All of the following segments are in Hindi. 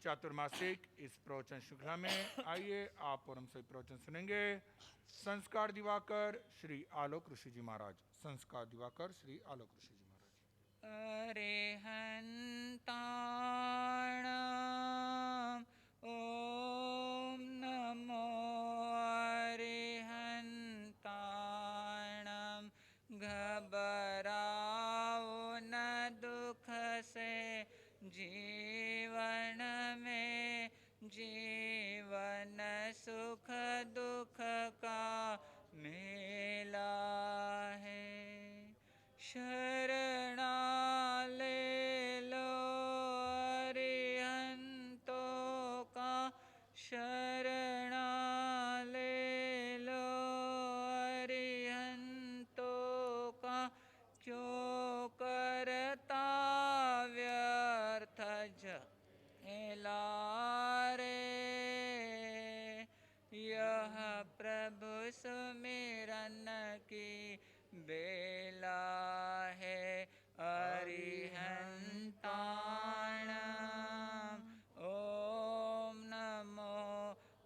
चातुर्मासिक इस प्रवचन श्रृंखला में आइए आप और हम सभी प्रवचन सुनेंगे। संस्कार दिवाकर श्री आलोक ऋषि जी महाराज। संस्कार दिवाकर श्री आलोक ऋषि जी महाराज। अरिहंताण ओम नमो अरिहंताण घबराओ न दुख से जीवन में, जीवन सुख दुख का मेला है। शरणा ले लो अरिहंतों का, शरणा ले लो अरिहंतों का, क्यों करता व्यर्थ झमेला रे। यह प्रभु सुमिरन की बेला है। अरिहंताण ओम नमो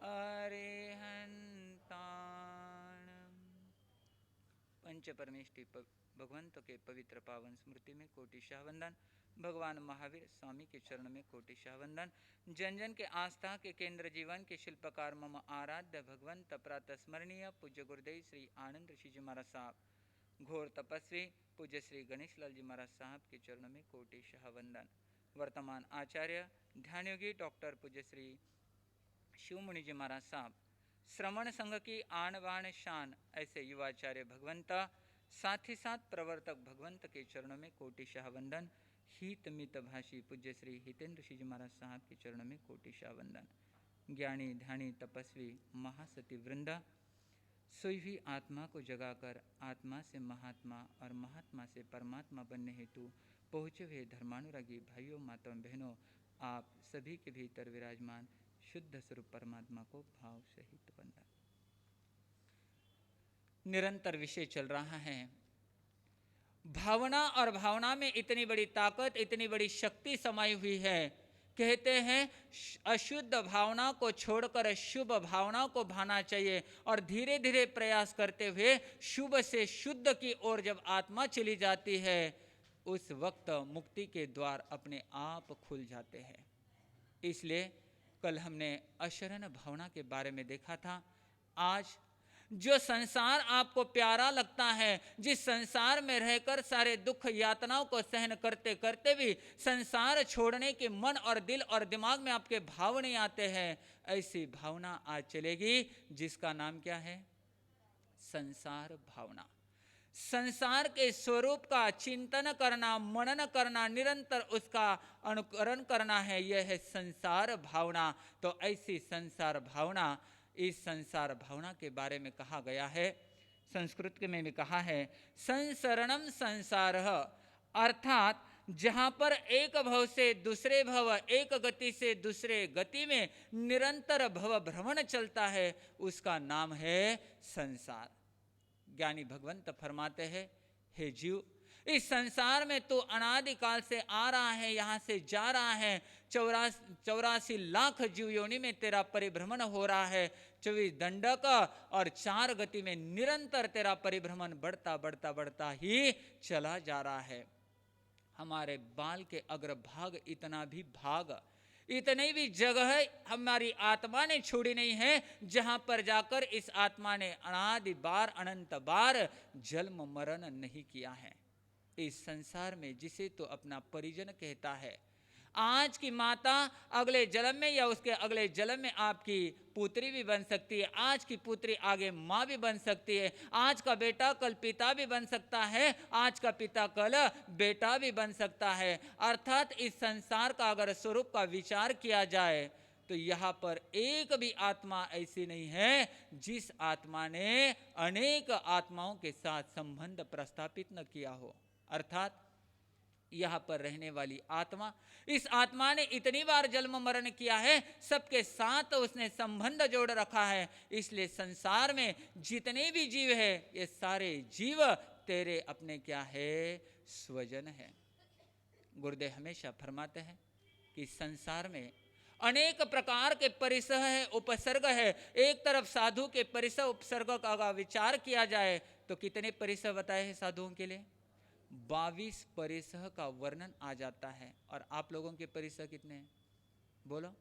अरिहंताण। पंच परमेष्टि भगवंत के पवित्र पावन स्मृति में कोटिशाह वंदन। भगवान महावीर स्वामी के चरण में कोटिशाह वंदन। जन जन के आस्था के केंद्र जीवन के शिल्पकार मम आराध्य भगवंत प्रातः स्मरणीय पूज्य गुरुदेव श्री आनंद ऋषि जी महाराज साहब, घोर तपस्वी पूज्य श्री गणेश लाल जी महाराज साहब के चरणों में कोटिशाह वंदन। वर्तमान आचार्य ध्यान योगी डॉक्टर पूज्य श्री शिवमुनि जी महाराज साहब, श्रमण संघ की आन बान शान ऐसे युवाचार्य भगवंत, साथ ही साथ प्रवर्तक भगवंत के चरणों में कोटिशाह वंदन। हित मित भाषी पूज्य श्री हितेंद्र ऋषि जी महाराज साहब के चरणों में कोटिशाह वंदन। ज्ञानी ध्यानी तपस्वी महासती वृंदा, सोई हुई आत्मा को जगाकर आत्मा से महात्मा और महात्मा से परमात्मा बनने हेतु पहुँचे हुए धर्मानुरागी भाइयों माताओं बहनों, आप सभी के भीतर विराजमान शुद्ध स्वरूप परमात्मा को भाव सहित वंदन। निरंतर विषय चल रहा है भावना, और भावना में इतनी बड़ी ताकत, इतनी बड़ी शक्ति समाई हुई है। कहते हैं अशुद्ध भावना को छोड़कर शुभ भावना को भाना चाहिए, और धीरे धीरे प्रयास करते हुए शुभ से शुद्ध की ओर जब आत्मा चली जाती है, उस वक्त मुक्ति के द्वार अपने आप खुल जाते हैं। इसलिए कल हमने अशरण भावना के बारे में देखा था। आज जो संसार आपको प्यारा लगता है, जिस संसार में रहकर सारे दुख यातनाओं को सहन करते करते भी संसार छोड़ने के मन और दिल और दिमाग में आपके भाव नहीं आते हैं, ऐसी भावना आज चलेगी जिसका नाम क्या है? संसार भावना। संसार के स्वरूप का चिंतन करना, मनन करना, निरंतर उसका अनुकरण करना है, यह है संसार भावना। तो ऐसी संसार भावना, इस संसार भावना के बारे में कहा गया है, संस्कृत में भी कहा है संसरणम संसारः, अर्थात जहाँ पर एक भव से दूसरे भव, एक गति से दूसरे गति में निरंतर भव भ्रमण चलता है, उसका नाम है संसार। ज्ञानी भगवंत फरमाते हैं, हे जीव, इस संसार में तू अनादिकाल से आ रहा है, यहाँ से जा रहा है। 84 लाख जीव योनि में तेरा परिभ्रमण हो रहा है। 24 दंडक और 4 गति में निरंतर तेरा परिभ्रमण बढ़ता बढ़ता बढ़ता ही चला जा रहा है। हमारे बाल के अग्रभाग इतना भी भाग, इतनी भी जगह हमारी आत्मा ने छोड़ी नहीं है जहां पर जाकर इस आत्मा ने अनादि बार अनंत बार जन्म मरण नहीं किया है। इस संसार में जिसे तो अपना परिजन कहता है, आज की माता अगले जन्म में या उसके अगले जन्म में आपकी पुत्री भी बन सकती है, आज की पुत्री आगे माँ भी बन सकती है, आज का बेटा कल पिता भी बन सकता है, आज का पिता कल बेटा भी बन सकता है। अर्थात इस संसार का अगर स्वरूप का विचार किया जाए तो यहाँ पर एक भी आत्मा ऐसी नहीं है जिस आत्मा ने अनेक आत्माओं के साथ संबंध प्रस्थापित न किया हो। अर्थात यहाँ पर रहने वाली आत्मा, इस आत्मा ने इतनी बार जन्म मरण किया है, सबके साथ उसने संबंध जोड़ रखा है। इसलिए संसार में जितने भी जीव है, ये सारे जीव तेरे अपने क्या है? स्वजन है। गुरुदेव हमेशा फरमाते हैं कि संसार में अनेक प्रकार के परिसह है, उपसर्ग है। एक तरफ साधु के परिसह उपसर्ग का विचार किया जाए तो कितने परिसह बताए हैं साधुओं के लिए? 22 परिसह का वर्णन आ जाता है। और आप लोगों के परिसह कितने हैं? बोलो।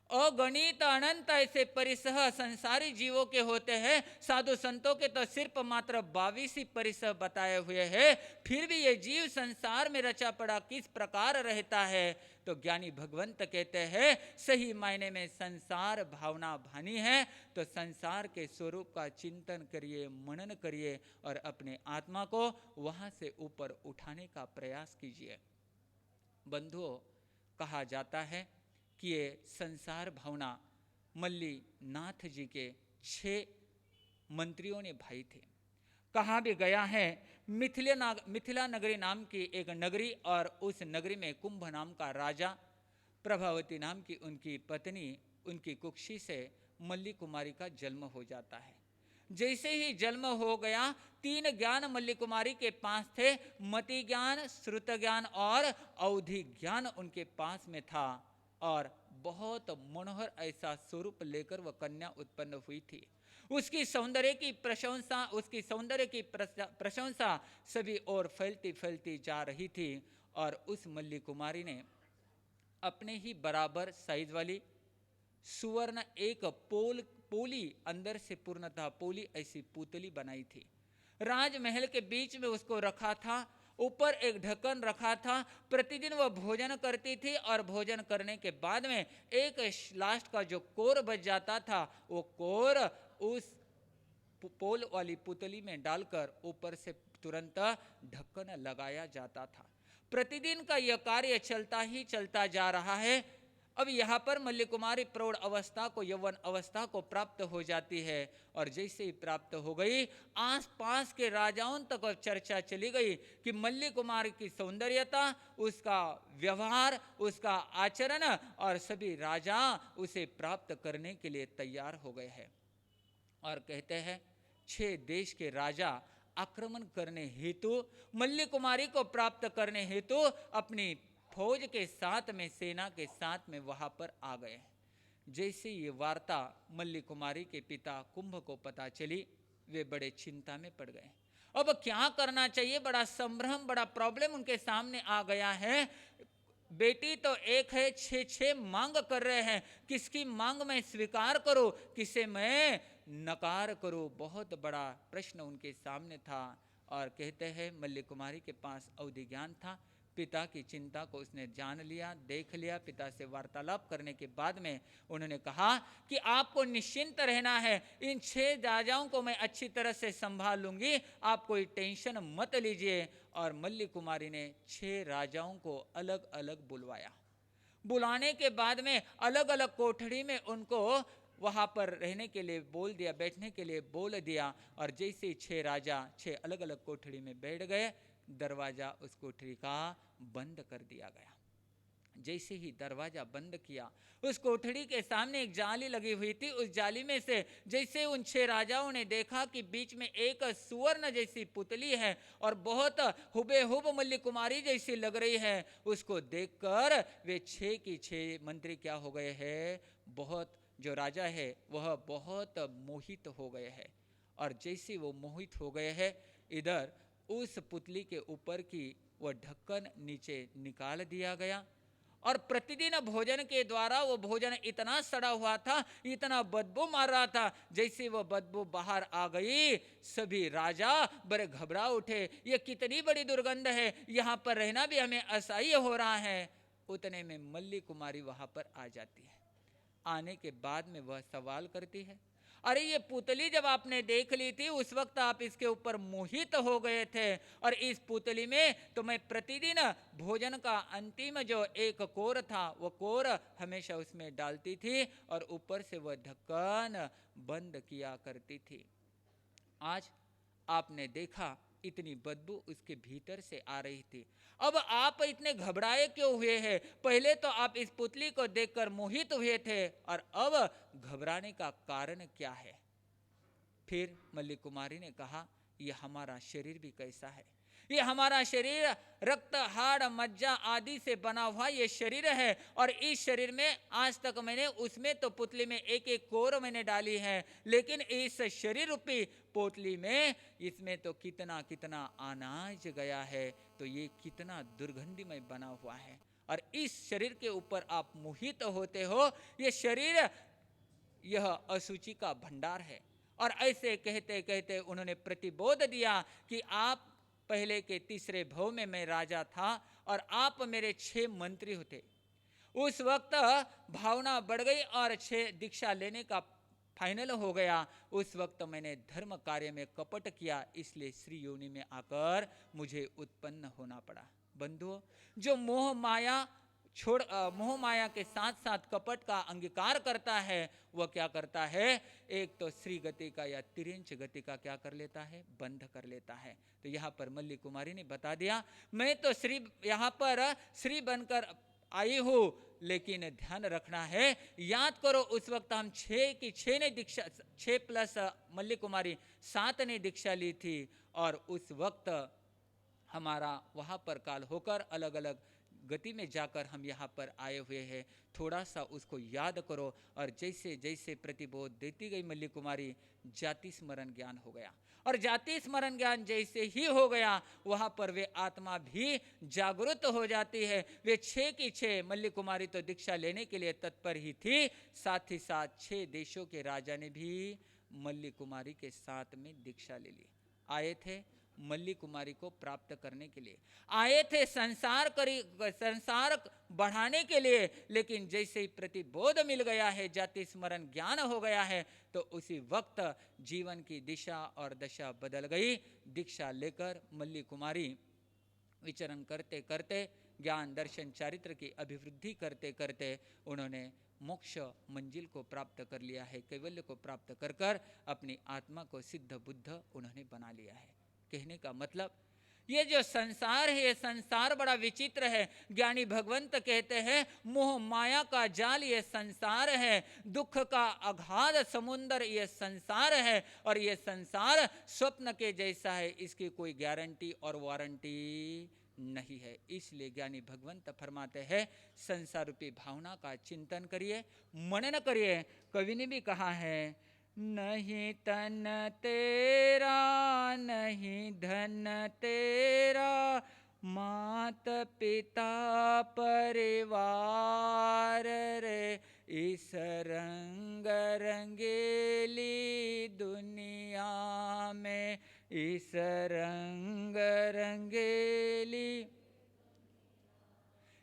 अगणित अनंत ऐसे परिसह संसारी जीवों के होते हैं। साधु संतों के तो सिर्फ मात्र 22 ही परिसह बताए हुए हैं। फिर भी ये जीव संसार में रचा पड़ा किस प्रकार रहता है? तो ज्ञानी भगवंत कहते हैं सही मायने में संसार भावना भानी है। तो संसार के स्वरूप का चिंतन करिए, मनन करिए और अपने आत्मा को वहां से ऊपर उठाने का प्रयास कीजिए। बंधुओं, कहा जाता है कि ये संसार भावना मल्ली नाथ जी के 6 मंत्रियों ने भाई थे। कहा भी गया है मिथिला नगरी नाम की एक नगरी, और उस नगरी में कुंभ नाम का राजा, प्रभावती नाम की उनकी पत्नी, उनकी कुक्षी से मल्ली कुमारी का जन्म हो जाता है। जैसे ही जन्म हो गया 3 ज्ञान मल्ली कुमारी के पास थे। मति ज्ञान, श्रुत ज्ञान और अवधि ज्ञान उनके पास में था। और बहुत मनोहर ऐसा स्वरूप लेकर वह कन्या उत्पन्न हुई थी। उसकी सौंदर्य की प्रशंसा, उसकी सौंदर्य की प्रशंसा सभी ओर फैलती फैलती जा रही थी। और उस मल्ली कुमारी ने अपने ही बराबर साइज वाली सुवर्ण एक पोली, अंदर से पूर्णतः पोली ऐसी पुतली बनाई थी। राजमहल के बीच में उसको रखा था, ऊपर एक ढक्कन रखा था। प्रतिदिन वह भोजन करती थी और भोजन करने के बाद में एक लास्ट का जो कोर बच जाता था, वो कोर उस पोल वाली पुतली में डालकर ऊपर से तुरंत ढक्कन लगाया जाता था। प्रतिदिन का यह कार्य चलता ही चलता जा रहा है। अब यहाँ पर मल्ली कुमारी प्रौढ़ अवस्था को, यौवन अवस्था को प्राप्त हो जाती है। और जैसे ही प्राप्त हो गई, आसपास के राजाओं तक चर्चा चली गई कि मल्ली कुमारी की सौंदर्यता, उसका व्यवहार, उसका आचरण, और सभी राजा उसे प्राप्त करने के लिए तैयार हो गए हैं। और कहते हैं 6 देश के राजा आक्रमण करने हेतु, मल्ली कुमारी को प्राप्त करने हेतु अपनी फौज के साथ में, सेना के साथ में वहां पर आ गए। जैसे ये वार्ता मल्ली कुमारी के पिता कुंभ को पता चली, वे बड़े चिंता में पड़ गए। अब क्या करना चाहिए? बड़ा संभ्रम, बड़ा प्रॉब्लम उनके सामने आ गया है। बेटी तो एक है, 6 मांग कर रहे हैं। किसकी मांग मैं स्वीकार करूं, किसे मैं नकार करूं? बहुत बड़ा प्रश्न उनके सामने था। और कहते हैं मल्ली कुमारी के पास अवधि ज्ञान था। पिता की चिंता को उसने जान लिया, देख लिया। पिता से वार्तालाप करने के बाद में उन्होंने कहा कि आपको निश्चिंत रहना है, इन 6 राजाओं को मैं अच्छी तरह से संभाल लूंगी, आप कोई टेंशन मत लीजिए। और मल्ली कुमारी ने 6 राजाओं को अलग अलग बुलवाया। बुलाने के बाद में अलग अलग कोठरी में उनको वहां पर रहने के लिए बोल दिया, बैठने के लिए बोल दिया। और जैसे ही 6 राजा 6 अलग अलग कोठरी में बैठ गए, दरवाजा उस कोठरी का बंद कर दिया गया। जैसे ही दरवाजा बंद किया, उस कोठरी के सामने एक जाली लगी हुई थी। उस जाली में से जैसे उन 6 राजाओं ने देखा कि बीच में एक सुवर्ण जैसी पुतली है और बहुत हुबेहुब मल्ली कुमारी जैसी लग रही है, उसको देखकर वे 6 की 6 मंत्री क्या हो गए हैं? बहुत, जो राजा है वह बहुत मोहित हो गए हैं। और जैसे वो मोहित हो गए हैं, इधर उस पुतली के ऊपर की वह ढक्कन नीचे निकाल दिया गया। और प्रतिदिन भोजन के द्वारा वो भोजन इतना सड़ा हुआ था, इतना बदबू मार रहा था। जैसे वो बदबू बाहर आ गई, सभी राजा बड़े घबरा उठे। ये कितनी बड़ी दुर्गंध है, यहाँ पर रहना भी हमें असह्य हो रहा है। उतने में मल्ली कुमारी वहां पर आ जाती है। आने के बाद में वह सवाल करती है, अरे ये पुतली जब आपने देख ली थी उस वक्त आप इसके ऊपर मोहित हो गए थे, और इस पुतली में तो मैं प्रतिदिन भोजन का अंतिम जो एक कोर था, वो कोर हमेशा उसमें डालती थी और ऊपर से वह ढक्कन बंद किया करती थी। आज आपने देखा इतनी बदबू उसके भीतर से आ रही थी। अब आप इतने घबराए क्यों हुए हैं? पहले तो आप इस पुतली को देखकर मोहित हुए थे, और अब घबराने का कारण क्या है? फिर मल्ली कुमारी ने कहा, यह हमारा शरीर भी कैसा है, ये हमारा शरीर रक्त, हाड़, मज्जा आदि से बना हुआ ये शरीर है। और इस शरीर में आज तक मैंने उसमें तो पुतली में एक एक कोर मैंने डाली है, लेकिन इस शरीर रूपी पोतली में इसमें तो कितना कितना अनाज गया है, तो ये कितना दुर्गंधमय बना हुआ है। और इस शरीर के ऊपर आप मोहित होते हो। ये शरीर यह अशुचि का भंडार है। और ऐसे कहते कहते उन्होंने प्रतिबोध दिया कि आप पहले के तीसरे भव में मैं राजा था और आप मेरे 6 मंत्री होते। उस वक्त भावना बढ़ गई और 6 दीक्षा लेने का फाइनल हो गया। उस वक्त मैंने धर्म कार्य में कपट किया, इसलिए श्री योनि में आकर मुझे उत्पन्न होना पड़ा। बंधुओं, जो मोह माया के साथ साथ कपट का अंगीकार करता है, वह क्या करता है? एक तो श्री गति का या तिरंच गति का क्या कर लेता है? बंध कर लेता है। तो यहाँ पर मल्ली कुमारी ने बता दिया, मैं तो श्री यहाँ पर श्री बनकर आई हूँ, लेकिन ध्यान रखना है, याद करो उस वक्त हम 6 ने दीक्षा, 6 प्लस मल्ली कुमारी 7 ने दीक्षा ली थी। और उस वक्त हमारा वहाँ पर काल होकर अलग अलग गति में जाकर हम यहाँ पर आए हुए हैं। थोड़ा सा उसको याद करो। और जैसे जैसे प्रतिबोध देती गई मल्ली कुमारी, जाति स्मरण ज्ञान हो गया। और जाति स्मरण ज्ञान जैसे ही हो गया, वहाँ पर वे आत्मा भी जागृत हो जाती है। वे 6 की 6 मल्ली कुमारी तो दीक्षा लेने के लिए तत्पर ही थी, साथ ही साथ 6 देशों के राजा ने भी मल्ली कुमारी के साथ में दीक्षा ले ली। आए थे मल्ली कुमारी को प्राप्त करने के लिए, आए थे संसार बढ़ाने के लिए। लेकिन जैसे ही प्रतिबोध मिल गया है, जाति स्मरण ज्ञान हो गया है, तो उसी वक्त जीवन की दिशा और दशा बदल गई। दीक्षा लेकर मल्ली कुमारी विचरण करते करते, ज्ञान दर्शन चारित्र की अभिवृद्धि करते करते उन्होंने मोक्ष मंजिल को प्राप्त कर लिया है। कैवल्य को प्राप्त कर कर अपनी आत्मा को सिद्ध बुद्ध उन्होंने बना लिया है। कहने का मतलब, ये जो संसार है, ये संसार बड़ा विचित्र है। ज्ञानी भगवंत कहते हैं, मोह माया का जाल ये संसार है, दुख का अगाध समुंदर ये संसार है। और ये संसार स्वप्न के जैसा है, इसकी कोई गारंटी और वारंटी नहीं है। इसलिए ज्ञानी भगवंत फरमाते हैं, संसार रूपी भावना का चिंतन करिए, मनन करिए। कवि ने भी कहा है, नहीं तन तेरा नहीं धन तेरा, मात पिता परिवार रे, इस रंग रंगेली दुनिया में, इस रंग रंगेली।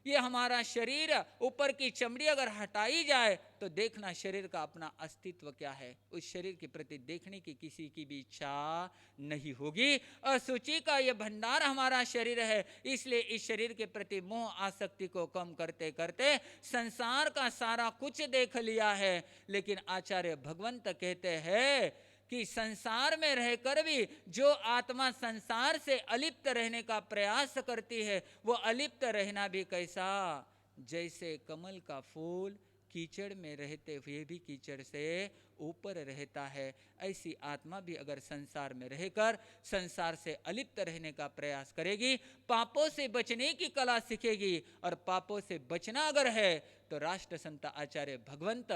ये हमारा शरीर, ऊपर की चमड़ी अगर हटाई जाए तो देखना शरीर का अपना अस्तित्व क्या है। उस शरीर के प्रति देखने की किसी की भी इच्छा नहीं होगी। असुचि का ये भंडार हमारा शरीर है। इसलिए इस शरीर के प्रति मोह आसक्ति को कम करते करते संसार का सारा कुछ देख लिया है। लेकिन आचार्य भगवंत कहते हैं कि संसार में रहकर भी जो आत्मा संसार से अलिप्त रहने का प्रयास करती है, वो अलिप्त रहना भी कैसा? जैसे कमल का फूल कीचड़ में रहते हुए भी कीचड़ से ऊपर रहता है, ऐसी आत्मा भी अगर संसार में रहकर संसार से अलिप्त रहने का प्रयास करेगी, पापों से बचने की कला सीखेगी। और पापों से बचना अगर है तो राष्ट्र संत आचार्य भगवंत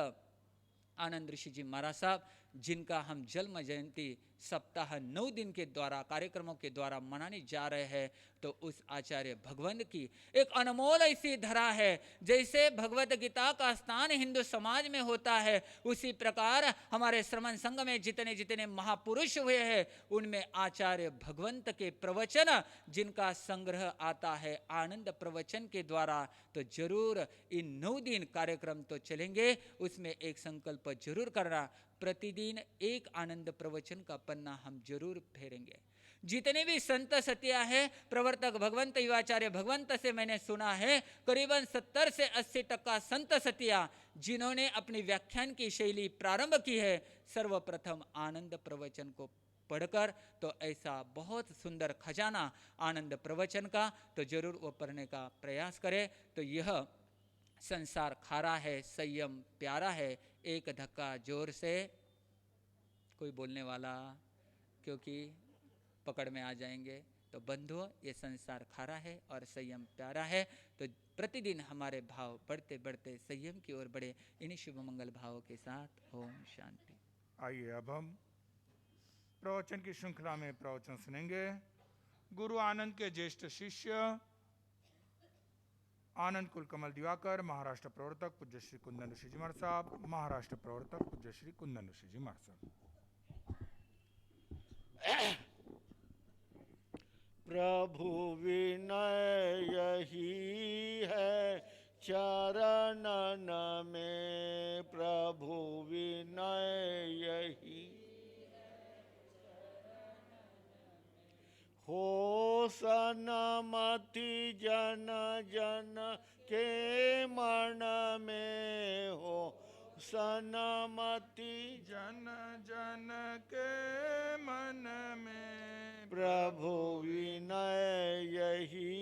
आनंद ऋषि जी महाराज साहब, जिनका हम जन्म जयंती सप्ताह 9 दिन के द्वारा कार्यक्रमों के द्वारा मनाने जा रहे हैं, तो उस आचार्य भगवंत की एक अनमोल ऐसी धरा है। जैसे भगवत गीता का स्थान हिंदू समाज में होता है, उसी प्रकार हमारे श्रमण संघ में जितने जितने महापुरुष हुए हैं, उनमें आचार्य भगवंत के प्रवचन जिनका संग्रह आता है आनंद प्रवचन के द्वारा, तो जरूर इन 9 दिन कार्यक्रम तो चलेंगे। उसमें एक संकल्प जरूर करना, प्रतिदिन एक आनंद प्रवचन का पन्ना हम जरूर फेरेंगे। जितने भी संत सतिया है, प्रवर्तक भगवंत युवाचार्य भगवंत से मैंने सुना है, करीबन 70 से 80% संत सतिया जिन्होंने अपनी व्याख्यान की शैली प्रारंभ की है, सर्वप्रथम आनंद प्रवचन को पढ़कर, तो ऐसा बहुत सुंदर खजाना आनंद प्रवचन का तो जरूर वो पढ़ने का प्रयास करें। तो यह संसार खारा है, संयम प्यारा है। एक धक्का जोर से, कोई बोलने वाला, क्योंकि पकड़ में आ जाएंगे। तो बंधुओं, ये संसार खारा है और संयम प्यारा है। तो प्रतिदिन हमारे भाव बढ़ते बढ़ते संयम की ओर बढ़े। इन्हीं शुभ मंगल भावों के साथ ओम शांति। आइए अब हम प्रवचन की श्रृंखला में प्रवचन सुनेंगे। गुरु आनंद के ज्येष्ठ शिष्य आनंद कुल कमल दिवाकर, महाराष्ट्र प्रवर्तक पूज्य श्री कुंदन ऋषि जी महाराज साहब, महाराष्ट्र प्रवर्तक पूज्य श्री कुंदन ऋषि जी महाराज साहब। प्रभु विनय यही है चरणन में, प्रभु विनय यही हो सनमति जन जन के मन में, हो सनमति जन जन के मन में, प्रभु विनय यही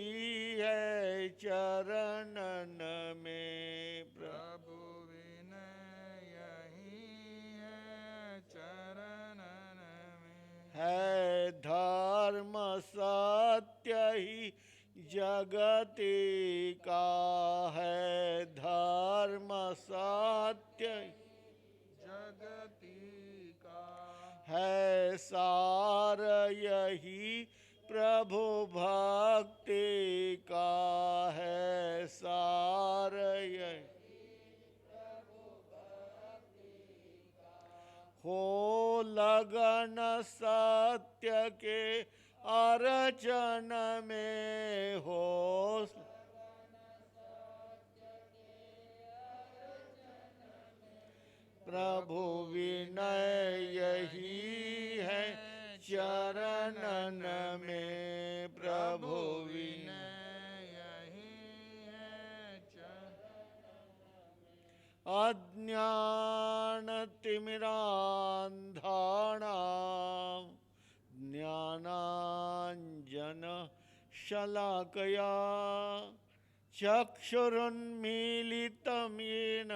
है चरणन में, प्रभु विनय यही है चरणन में। है धर्म सत्य ही जगति का, है धर्म सत्य जगति का, है सार यही प्रभु भक्ति का, है सार यही हो लगन सत्य के अर्चन में, हो प्रभु विनय यही है चरणन में, प्रभु विनय यही है अज्ञान तिमिरान्धानां ज्ञानाञ्जन शलाकया चक्षुरुन्मीलितं येन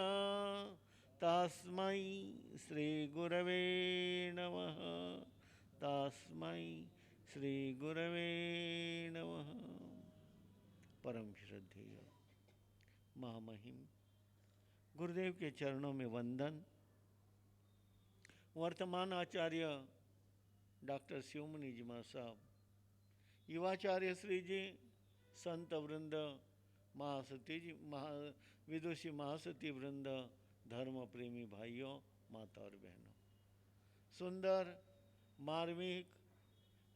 तस्मै श्री गुरवे नमः, तस्मै श्री गुरवे नमः। परम श्रद्धेय महामहिम गुरुदेव के चरणों में वंदन। वर्तमान आचार्य डॉक्टर शिवमुनि जी महाराज साहब, युवाचार्य श्री जी, संत वृंद, महासती जी, विदुषी महासती वृंद, धर्म प्रेमी भाइयों, माता और बहनों, सुंदर मार्मिक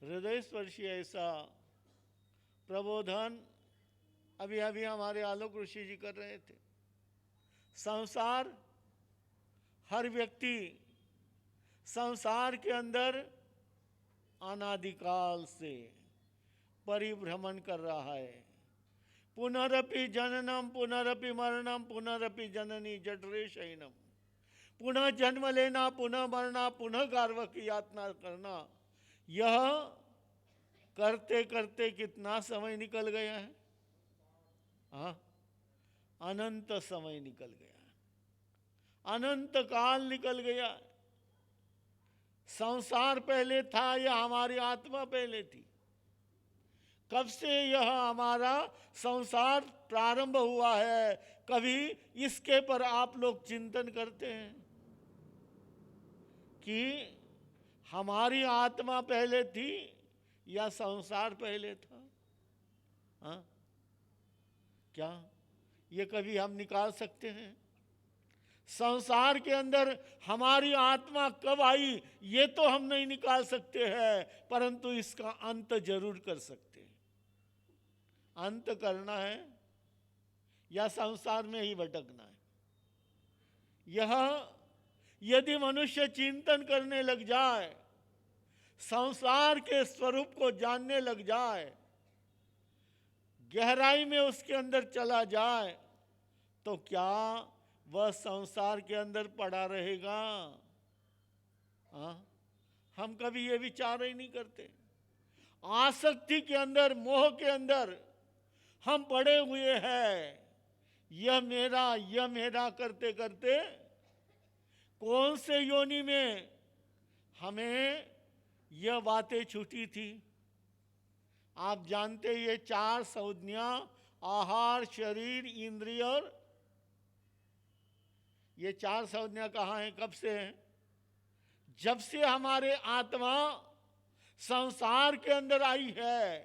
हृदय स्पर्शी ऐसा प्रबोधन अभी अभी हमारे आलोक ऋषि जी कर रहे थे। संसार, हर व्यक्ति संसार के अंदर अनादिकाल से परिभ्रमण कर रहा है। पुनरपि जननम पुनरपि मरणम पुनरपि जननी जठरे शयनम, पुनः जन्म लेना, पुनः मरना, पुनः गार्व की यातना करना, यह करते करते कितना समय निकल गया है? हाँ, अनंत समय निकल गया है, अनंत काल निकल गया है। संसार पहले था या हमारी आत्मा पहले थी? कब से यह हमारा संसार प्रारंभ हुआ है? कभी इसके पर आप लोग चिंतन करते हैं कि हमारी आत्मा पहले थी या संसार पहले था? हाँ, क्या ये कभी हम निकाल सकते हैं? संसार के अंदर हमारी आत्मा कब आई ये तो हम नहीं निकाल सकते हैं, परंतु इसका अंत जरूर कर सकते हैं। अंत करना है या संसार में ही भटकना है? यह यदि मनुष्य चिंतन करने लग जाए, संसार के स्वरूप को जानने लग जाए, गहराई में उसके अंदर चला जाए, तो क्या वह संसार के अंदर पड़ा रहेगा? हाँ, हम कभी ये विचार ही नहीं करते। आसक्ति के अंदर, मोह के अंदर हम पड़े हुए हैं। यह मेरा करते करते कौन से योनि में हमें यह बातें छूटी थी? आप जानते ये 4 संज्ञा आहार, शरीर, इंद्रिय और ये 4 संज्ञा कहाँ हैं, कब से हैं? जब से हमारे आत्मा संसार के अंदर आई है,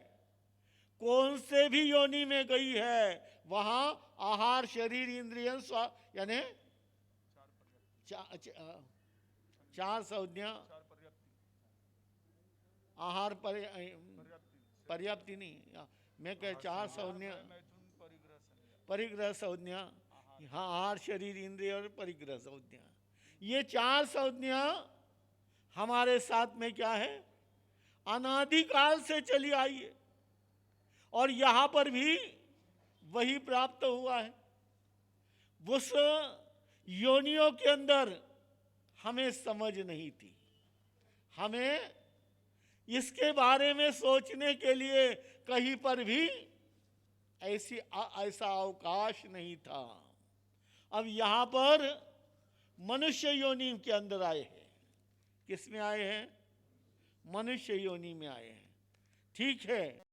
कौन से भी योनि में गई है, वहां आहार, शरीर, इंद्रिय, यानी 4 संज्ञा आहार पर्याप्ति नहीं, मैं कह 4 संज्ञा परिग्रह संज्ञा, हाँ, आहार, शरीर, इंद्रिय और परिग्रह संज्ञा, ये 4 संज्ञा हमारे साथ में क्या है, अनादिकाल से चली आई है और यहाँ पर भी वही प्राप्त हुआ है। उस योनियों के अंदर हमें समझ नहीं थी, हमें इसके बारे में सोचने के लिए कहीं पर भी ऐसा अवकाश नहीं था। अब यहाँ पर मनुष्य योनि के अंदर आए हैं। किस में आए हैं? मनुष्य योनि में आए हैं। ठीक है,